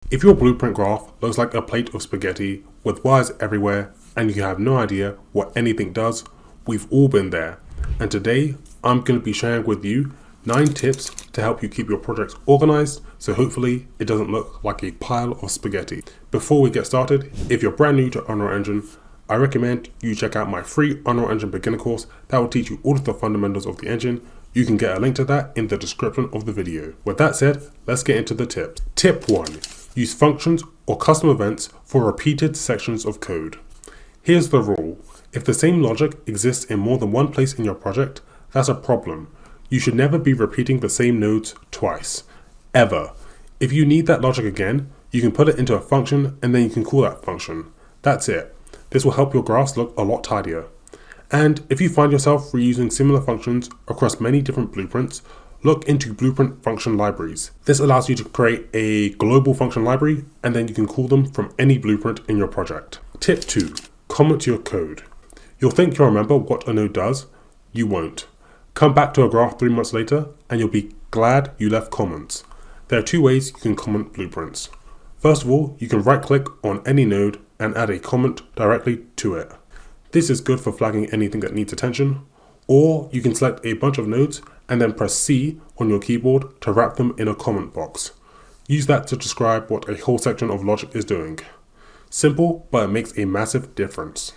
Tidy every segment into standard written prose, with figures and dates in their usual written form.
If your blueprint graph looks like a plate of spaghetti with wires everywhere and you have no idea what anything does, we've all been there. And today, I'm going to be sharing with you 9 tips to help you keep your projects organized so hopefully it doesn't look like a pile of spaghetti. Before we get started, if you're brand new to Unreal Engine, I recommend you check out my free Unreal Engine beginner course that will teach you all of the fundamentals of the engine. You can get a link to that in the description of the video. With that said, let's get into the tips. Tip 1. Use functions or custom events for repeated sections of code. Here's the rule. If the same logic exists in more than one place in your project, that's a problem. You should never be repeating the same nodes twice. Ever. If you need that logic again, you can put it into a function and then you can call that function. That's it. This will help your graphs look a lot tidier. And if you find yourself reusing similar functions across many different blueprints, look into blueprint function libraries. This allows you to create a global function library and then you can call them from any blueprint in your project. Tip 2. Comment your code. You'll think you'll remember what a node does. You won't. Come back to a graph 3 months later and you'll be glad you left comments. There are 2 ways you can comment blueprints. First of all, you can right click on any node and add a comment directly to it. This is good for flagging anything that needs attention, or you can select a bunch of nodes and then press C on your keyboard to wrap them in a comment box. Use that to describe what a whole section of logic is doing. Simple, but it makes a massive difference.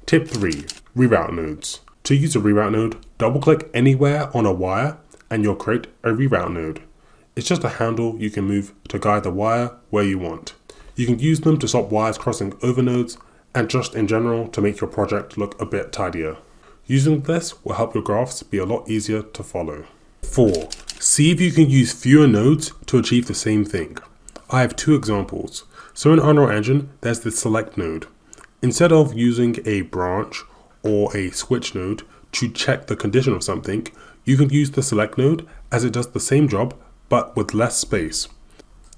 Tip 3. Reroute nodes. To use a reroute node, double click anywhere on a wire and you'll create a reroute node. It's just a handle you can move to guide the wire where you want. You can use them to stop wires crossing over nodes and just in general to make your project look a bit tidier. Using this will help your graphs be a lot easier to follow. 4. See if you can use fewer nodes to achieve the same thing. I have 2 examples. So in Unreal Engine, there's the select node. Instead of using a branch or a switch node to check the condition of something, you can use the select node as it does the same job but with less space.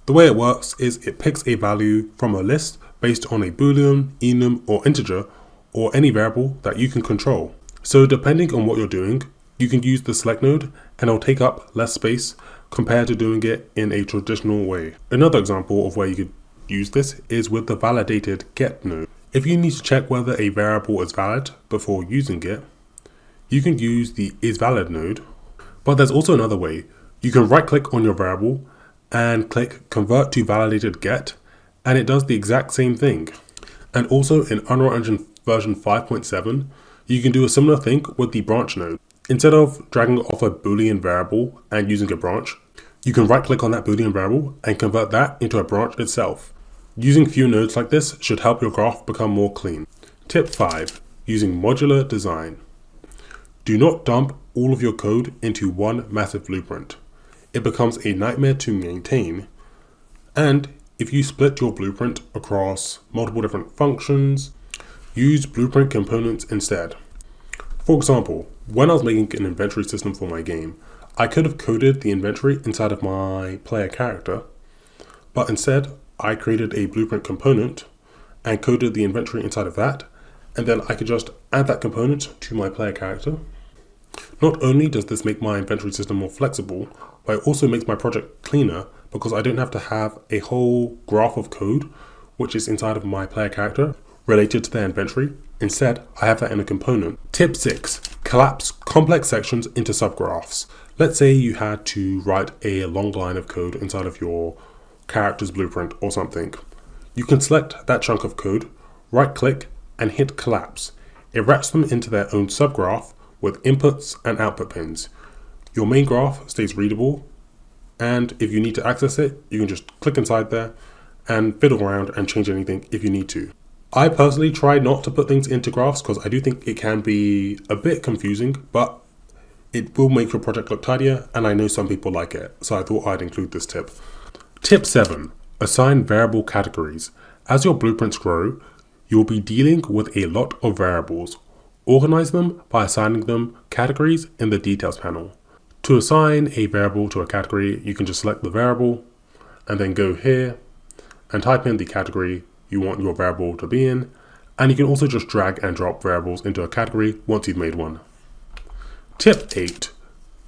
The way it works is it picks a value from a list based on a boolean, enum, or integer, or any variable that you can control. So depending on what you're doing, you can use the select node and it'll take up less space compared to doing it in a traditional way. Another example of where you could use this is with the validated get node. If you need to check whether a variable is valid before using it, you can use the isValid node. But there's also another way. You can right click on your variable and click convert to validated get, and it does the exact same thing. And also in Unreal Engine version 5.7, you can do a similar thing with the branch node. Instead of dragging off a boolean variable and using a branch, you can right click on that boolean variable and convert that into a branch itself. Using few nodes like this should help your graph become more clean. Tip 5. Using modular design. Do not dump all of your code into one massive blueprint. It becomes a nightmare to maintain, and if you split your blueprint across multiple different functions, use blueprint components instead. For example, when I was making an inventory system for my game, I could have coded the inventory inside of my player character, but instead I created a blueprint component and coded the inventory inside of that, and then I could just add that component to my player character. Not only does this make my inventory system more flexible, but it also makes my project cleaner because I don't have to have a whole graph of code which is inside of my player character related to their inventory. Instead, I have that in a component. Tip 6. Collapse complex sections into subgraphs. Let's say you had to write a long line of code inside of your character's blueprint or something. You can select that chunk of code, right click and hit collapse. It wraps them into their own subgraph with inputs and output pins. Your main graph stays readable, and if you need to access it, you can just click inside there and fiddle around and change anything if you need to. I personally try not to put things into graphs because I do think it can be a bit confusing, but it will make your project look tidier, and I know some people like it, so I thought I'd include this tip. Tip 7. Assign variable categories. As your blueprints grow, you'll be dealing with a lot of variables. Organize them by assigning them categories in the details panel. To assign a variable to a category, you can just select the variable and then go here and type in the category you want your variable to be in, and you can also just drag and drop variables into a category once you've made one. Tip 8.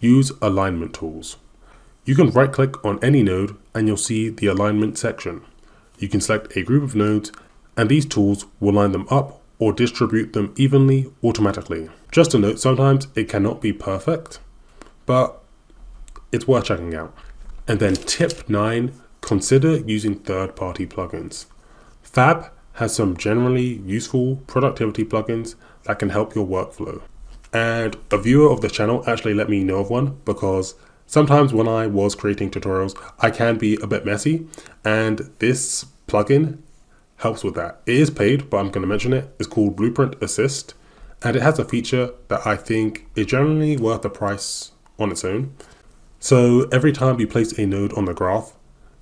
Use alignment tools. You can right click on any node and you'll see the alignment section. you can select a group of nodes and these tools will line them up or distribute them evenly automatically. Just a note, sometimes it cannot be perfect, but it's worth checking out. And then tip 9, consider using third-party plugins. Fab has some generally useful productivity plugins that can help your workflow. And a viewer of the channel actually let me know of one, because sometimes when I was creating tutorials, I can be a bit messy, and this plugin helps with that. It is paid, but I'm going to mention it. It's called Blueprint Assist, and it has a feature that I think is generally worth the price on its own. So every time you place a node on the graph,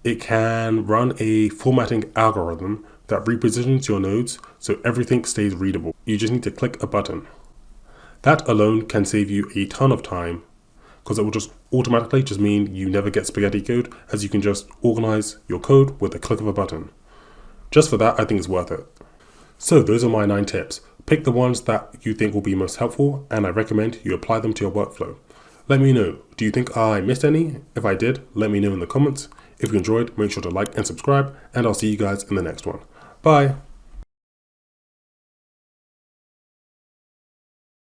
it can run a formatting algorithm that repositions your nodes so everything stays readable. You just need to click a button. That alone can save you a ton of time, because it will just automatically just mean you never get spaghetti code, as you can just organize your code with a click of a button. Just for that, I think it's worth it. So those are my 9 tips. Pick the ones that you think will be most helpful, and I recommend you apply them to your workflow. Let me know, do you think I missed any? If I did, let me know in the comments. If you enjoyed, make sure to like and subscribe, and I'll see you guys in the next one. Bye.